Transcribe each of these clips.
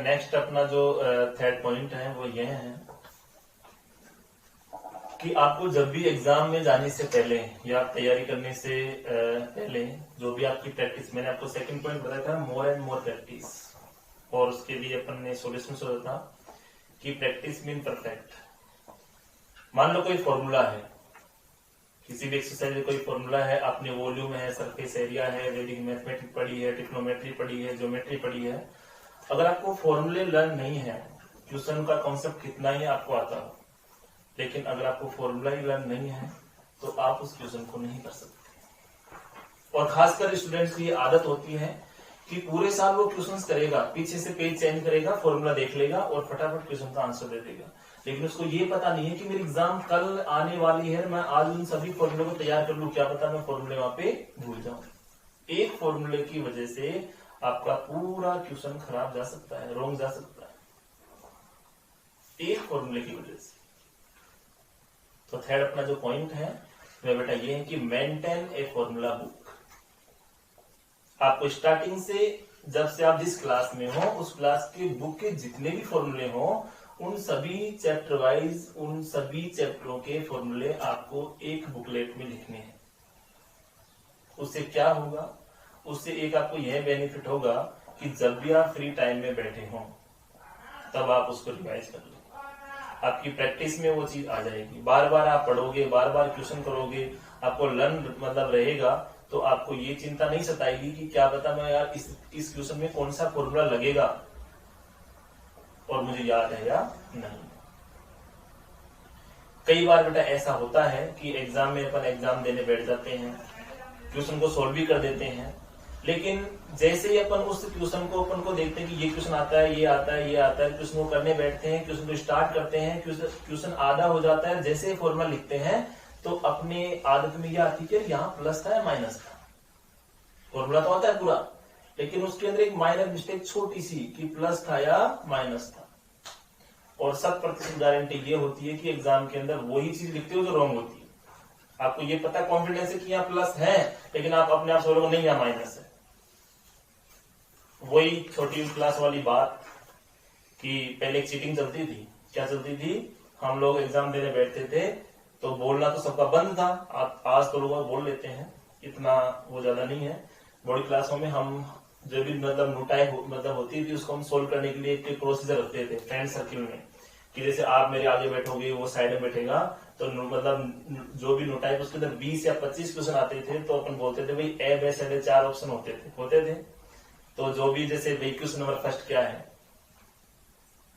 Next अपना जो third point है वो यह है कि आपको जब भी एग्जाम में जाने से पहले या तैयारी करने से पहले जो भी आपकी प्रैक्टिस, मैंने आपको सेकंड पॉइंट बताया था मोर एंड मोर प्रैक्टिस, और उसके लिए अपन ने सोल्यूशन सोचा था कि प्रैक्टिस मीन परफेक्ट। मान लो कोई फॉर्मूला है, किसी भी एक्सरसाइज में कोई फॉर्मूला है, आपने वॉल्यूम है, सरफेस एरिया है, वैदिक मैथमेटिक्स पढ़ी है, ट्रिग्नोमेट्री पढ़ी है, ज्योमेट्री पढ़ी है, अगर आपको फॉर्मूले लर्न नहीं है, क्वेश्चन का कॉन्सेप्ट कितना ही आपको आता हो, लेकिन अगर आपको फॉर्मूला ही लर्न नहीं है तो आप उस क्वेश्चन को नहीं कर सकते। और खासकर स्टूडेंट्स की आदत होती है कि पूरे साल वो क्वेश्चंस करेगा, पीछे से पेज चेंज करेगा, फॉर्मूला देख लेगा और फटाफट क्वेश्चन का आंसर दे देगा, लेकिन उसको ये पता नहीं है कि मेरी एग्जाम कल आने वाली है, मैं आज उन सभी फॉर्मूले को तैयार कर लूं, क्या पता मैं फॉर्मूले वहां पे भूल जाऊं। एक फॉर्मूले की वजह से आपका पूरा क्वेश्चन खराब जा सकता है, रॉन्ग जा सकता है, एक फॉर्मूले की वजह से। तो थर्ड अपना जो पॉइंट है वह बेटा ये है कि मेंटेन ए फॉर्मूला बुक। आपको स्टार्टिंग से, जब से आप जिस क्लास में हो, उस क्लास के बुक के जितने भी फॉर्मूले हो, उन सभी चैप्टर वाइज, उन सभी चैप्टरों के फॉर्मूले आपको एक बुकलेट में लिखने हैं। उससे क्या होगा? उससे एक आपको यह बेनिफिट होगा कि जब भी आप फ्री टाइम में बैठे हो तब आप उसको रिवाइज कर लो, आपकी प्रैक्टिस में वो चीज आ जाएगी। बार बार आप पढ़ोगे, बार बार क्वेश्चन करोगे, आपको लर्न मतलब रहेगा, तो आपको ये चिंता नहीं सताएगी कि क्या पता मैं यार इस क्वेश्चन में कौन सा फॉर्मूला लगेगा और मुझे याद है या नहीं। कई बार बेटा ऐसा होता है कि एग्जाम में अपन एग्जाम देने बैठ जाते हैं, क्वेश्चन को सोल्व भी कर देते हैं, लेकिन जैसे ही अपन उस क्वेश्चन को अपन को देखते हैं कि ये क्वेश्चन आता है, ये आता है, ये आता है, क्वेश्चन को करने बैठते हैं, क्वेश्चन को स्टार्ट करते हैं, क्वेश्चन आधा हो जाता है, जैसे ही फॉर्मूला लिखते हैं तो अपने आदत में यह आती है कि यहाँ प्लस था या माइनस था। फॉर्मूला तो आता है पूरा, लेकिन उसके अंदर एक माइनर मिस्टेक छोटी सी कि प्लस था या माइनस था। और 100% गारंटी ये होती है कि एग्जाम के अंदर वही चीज लिखते हो जो रॉन्ग होती है। आपको ये पता कॉन्फिडेंस है कि यहाँ प्लस है, लेकिन आप अपने आप सोचोगे नहीं यहाँ माइनस है। वही छोटी क्लास वाली बात कि पहले चीटिंग चलती थी। क्या चलती थी? हम लोग एग्जाम देने बैठते थे तो बोलना तो सबका बंद था, आज तो लोग बोल लेते हैं, इतना वो ज्यादा नहीं है। बड़ी क्लासों में हम जो भी मतलब नोटाई मतलब होती थी उसको हम सोल्व करने के लिए एक प्रोसीजर रखते थे फ्रेंड सर्किल में, कि जैसे आप मेरे आगे बैठोगे, वो साइड में बैठेगा, तो मतलब जो भी नोटाई उसके अंदर 20 या 25 क्वेश्चन आते थे तो अपन बोलते थे भाई ए बे से 4 ऑप्शन होते थे। तो जो भी जैसे भाई क्वेश्चन नंबर फर्स्ट क्या है,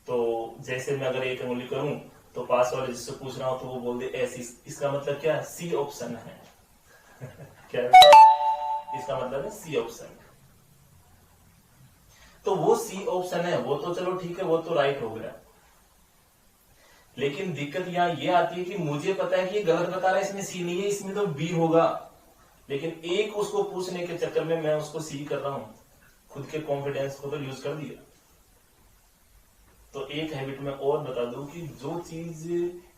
तो जैसे मैं अगर एक उंगली करूं तो पास वाले जिससे पूछ रहा हूं तो वो बोल दे ऐसी, इसका मतलब क्या है? सी ऑप्शन है। क्या है? इसका मतलब है सी ऑप्शन। तो वो सी ऑप्शन है, वो तो चलो ठीक है, वो तो राइट हो गया, लेकिन दिक्कत यहाँ ये आती है कि मुझे पता है कि ये गलत बता रहा है, इसमें सी नहीं है, इसमें तो बी होगा, लेकिन एक उसको पूछने के चक्कर में मैं उसको सी कर रहा हूं, खुद के कॉन्फिडेंस को तो यूज कर दिया। तो एक हैबिट में और बता दूं कि जो चीज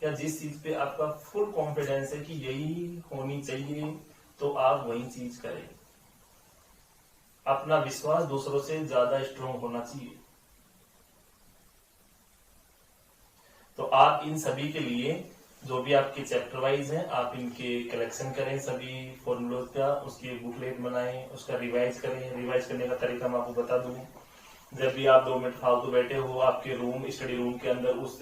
या जिस चीज पे आपका फुल कॉन्फिडेंस है कि यही होनी चाहिए, तो आप वही चीज करें। अपना विश्वास दूसरों से ज्यादा स्ट्रांग होना चाहिए। तो आप इन सभी के लिए जो भी आपके चैप्टर वाइज हैं, आप इनके कलेक्शन करें सभी फॉर्मूलों का, उसकी बुकलेट बनाएं, उसका रिवाइज करें। रिवाइज करने का तरीका मैं आपको बता दूं। जब भी आप 2 मिनट फालतू बैठे हो, आपके रूम, स्टडी रूम के अंदर उस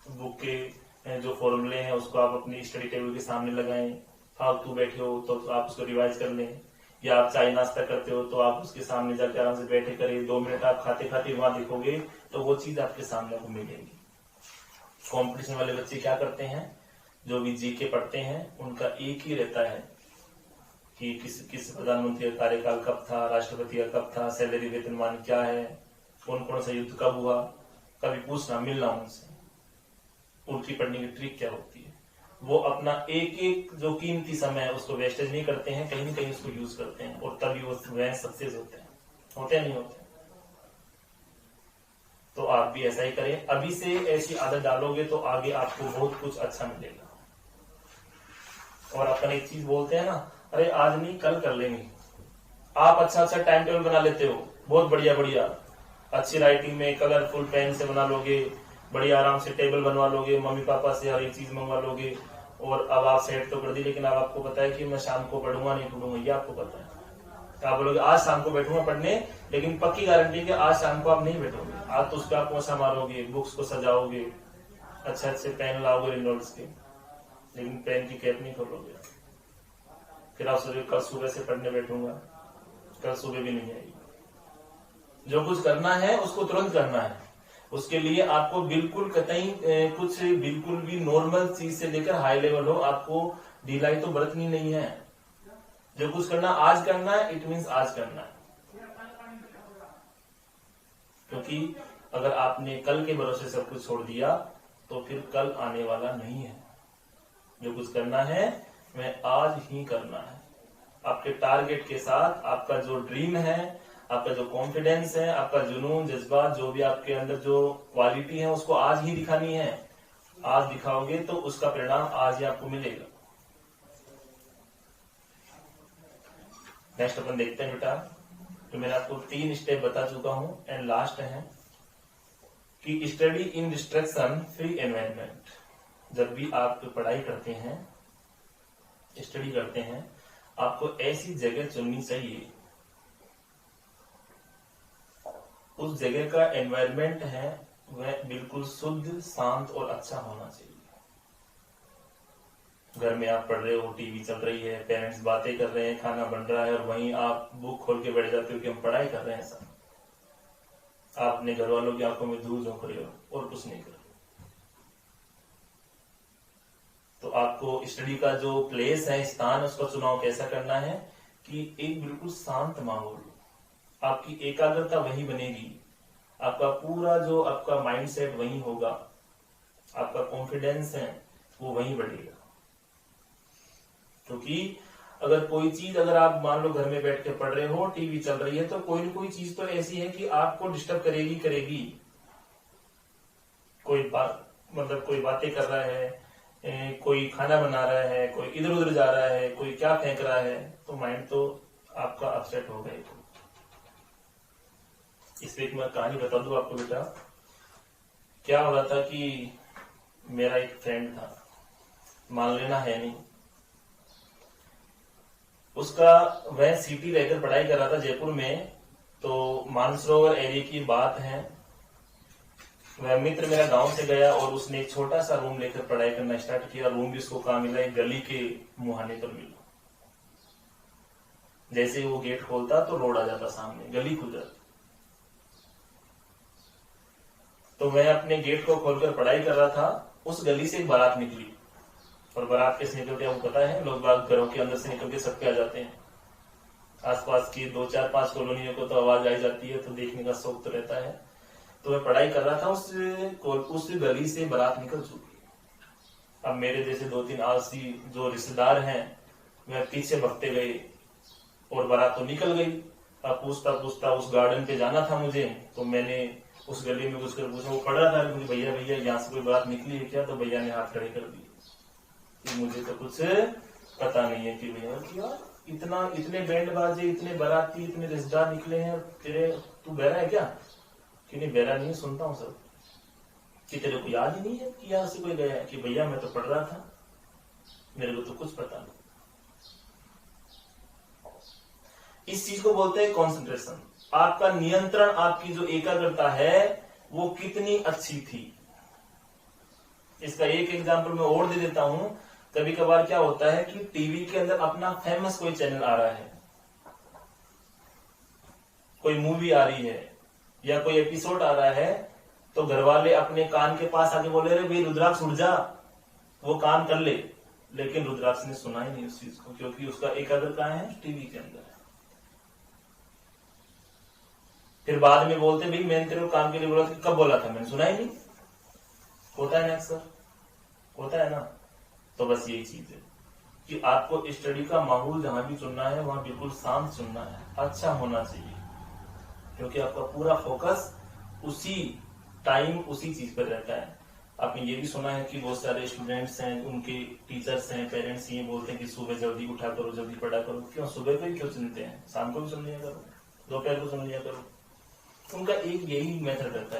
बुक के जो फॉर्मूले हैं उसको आप अपनी स्टडी टेबल के सामने लगाएं। फालतू बैठे हो तो आप उसको रिवाइज कर लें, या आप चाय नाश्ता करते हो तो आप उसके सामने जाकर आराम से बैठे करें। 2 मिनट आप खाते खाते वहां देखोगे तो वो चीज आपके सामने आपको मिलेगी। कॉम्पिटिशन वाले बच्चे क्या करते हैं, जो भी जीके पढ़ते हैं, उनका एक ही रहता है कि किस प्रधानमंत्री का कार्यकाल कब था, राष्ट्रपति का कब था, सैलरी वेतनमान क्या है, कौन कौन सा युद्ध कब हुआ, कभी पूछना, मिलना उनसे, उनकी पढ़ने की ट्रिक क्या होती है। वो अपना एक एक जो कीमती समय है उसको वेस्टेज नहीं करते हैं, कहीं ना कहीं उसको यूज करते हैं, और तभी वो सक्सेस होते हैं नहीं होते। तो आप भी ऐसा ही करें, अभी से ऐसी आदत डालोगे तो आगे आपको बहुत कुछ अच्छा मिलेगा। और अपन एक चीज बोलते हैं ना, अरे आज नहीं कल कर लेंगे। आप अच्छा टाइम टेबल बना लेते हो, बहुत बढ़िया बढ़िया, अच्छी राइटिंग में कलरफुल पेन से बना लोगे, बड़ी आराम से टेबल बनवा लोगे, मम्मी पापा से हर एक चीज मंगवा लोगे, और अब आप सेट तो कर दी, लेकिन अब आपको पता है कि मैं शाम को पढ़ूंगा नहीं पढ़ूंगा, ये आपको पता है। तो आप बोलोगे आज शाम को बैठूंगा पढ़ने, लेकिन पक्की गारंटी कि आज शाम को आप नहीं बैठोगे। आज तो उस पर आप पोछा मारोगे, बुक्स को सजाओगे, अच्छे अच्छे पेन लाओगे रिनोल्ड्स के, लेकिन पेन की कैप नहीं खोलोगे। फिर आप सोचोगे कल सुबह से पढ़ने बैठूंगा, कल सुबह भी नहीं आएगी। जो कुछ करना है उसको तुरंत करना है। उसके लिए आपको बिल्कुल कतई कुछ बिल्कुल भी नॉर्मल चीज से लेकर हाई लेवल हो, आपको ढिलाई तो बरतनी नहीं है। जो कुछ करना आज करना है, इट मीन्स आज करना है। क्योंकि अगर आपने कल के भरोसे सब कुछ छोड़ दिया तो फिर कल आने वाला नहीं है। जो कुछ करना है वह आज ही करना है। आपके टारगेट के साथ, आपका जो ड्रीम है, आपका जो कॉन्फिडेंस है, आपका जुनून, जज्बात, जो भी आपके अंदर जो क्वालिटी है, उसको आज ही दिखानी है। आज दिखाओगे तो उसका परिणाम आज ही आपको मिलेगा। नेक्स्ट अपन देखते हैं बेटा, तो मैंने आपको 3 स्टेप बता चुका हूं, एंड लास्ट है कि study in distraction free environment. जब भी आप पढ़ाई करते हैं, स्टडी करते हैं, आपको ऐसी जगह चुननी चाहिए, उस जगह का एनवायरनमेंट है वह बिल्कुल शुद्ध, शांत और अच्छा होना चाहिए। घर में आप पढ़ रहे हो, टीवी चल रही है, पेरेंट्स बातें कर रहे हैं, खाना बन रहा है, और वहीं आप बुक खोल के बैठ जाते हो कि हम पढ़ाई कर रहे हैं। सब आप अपने घर वालों की आंखों में धूल झोंक रहे हो और कुछ नहीं कर रहे। तो आपको स्टडी का जो प्लेस है, स्थान, उसका चुनाव कैसा करना है कि एक बिल्कुल शांत माहौल, आपकी एकाग्रता वहीं बनेगी, आपका पूरा जो आपका माइंडसेट वहीं होगा, आपका कॉन्फिडेंस है वो वहीं बढ़ेगा। क्योंकि अगर कोई चीज, अगर आप मान लो घर में बैठ के पढ़ रहे हो, टीवी चल रही है, तो कोई ना कोई चीज तो ऐसी है कि आपको डिस्टर्ब करेगी। कोई बात, मतलब कोई बातें कर रहा है, कोई खाना बना रहा है, कोई इधर उधर जा रहा है, कोई क्या फेंक रहा है, तो माइंड तो आपका अपसेट होगा ही। इसलिए एक मैं कहानी बता दूं आपको बेटा। क्या हो रहा था कि मेरा एक फ्रेंड था, मान लेना है नहीं, उसका वह सिटी रहकर पढ़ाई कर रहा था जयपुर में। तो मानसरोवर एरिया की बात है, वह मित्र मेरा गांव से गया और उसने एक छोटा सा रूम लेकर पढ़ाई करना स्टार्ट किया। रूम भी उसको कहाँ मिला, एक गली के मुहाने पर मिला। जैसे ही वो गेट खोलता तो रोड आ जाता सामने, गली खुल जाती। तो मैं अपने गेट को खोलकर पढ़ाई कर रहा था, उस गली से एक बारात निकली। और बारात कैसे निकलते हैं आपको पता है, लोग बाग घरों के अंदर से निकल के सब पे आ जाते हैं। आसपास की 2 4 5 कॉलोनियों को तो आवाज आई जाती है, तो देखने का शौक तो रहता है। तो मैं पढ़ाई कर रहा था, उस गली से बारात निकल चुकी। अब मेरे जैसे 2-3 आलसी जो रिश्तेदार हैं वह पीछे भगते गए और बारात तो निकल गई। अब पूछता पूछता उस गार्डन पे जाना था मुझे, तो मैंने उस गली में घुसकर पूछा, वो पढ़ रहा था, मुझे भैया भैया यहाँ से कोई बारात निकली है क्या? तो भैया ने हाथ खड़े कर दिए कि मुझे तो कुछ पता नहीं है। कि भैया इतने बैंड बाजे, इतने बाराती, इतने रिश्तेदार निकले हैं, तू बहरा है क्या? कि नहीं बहरा नहीं, सुनता हूँ सब। कि तेरे को याद ही नहीं है कि यहाँ से कोई गया है? कि भैया मैं तो पढ़ रहा था, मेरे को तो कुछ पता नहीं। इस चीज को बोलते हैं कॉन्सेंट्रेशन। आपका नियंत्रण, आपकी जो एकाग्रता है वो कितनी अच्छी थी। इसका एक एग्जांपल मैं और दे देता हूं। कभी कभार क्या होता है कि टीवी के अंदर अपना फेमस कोई चैनल आ रहा है, कोई मूवी आ रही है या कोई एपिसोड आ रहा है, तो घर वाले अपने कान के पास आके बोले रहे भाई रुद्राक्ष उठ जा, वो काम कर ले। लेकिन रुद्राक्ष ने सुना ही नहीं उस चीज को, क्योंकि उसका एकाग्रता है टीवी के अंदर। फिर बाद में बोलते भाई मैंने तेरे को काम के लिए बोला था, कब बोला था? मैंने सुना ही नहीं। होता है ना अक्सर, होता है ना। तो बस यही चीज है कि आपको स्टडी का माहौल जहां भी चुनना है वहां बिल्कुल शांत चुनना है, अच्छा होना चाहिए, क्योंकि आपका पूरा फोकस उसी टाइम उसी चीज पर रहता है। आपने ये भी सुना है कि बहुत सारे स्टूडेंट्स हैं, उनके टीचर्स हैं, पेरेंट्स ये बोलते हैं कि सुबह जल्दी उठा करो, जल्दी पढ़ा करो। क्यों? सुबह को ही क्यों चुनते हैं? शाम को भी सुन लिया करो, दोपहर को सुन लिया करो। उनका एक यही मेथड रहता है।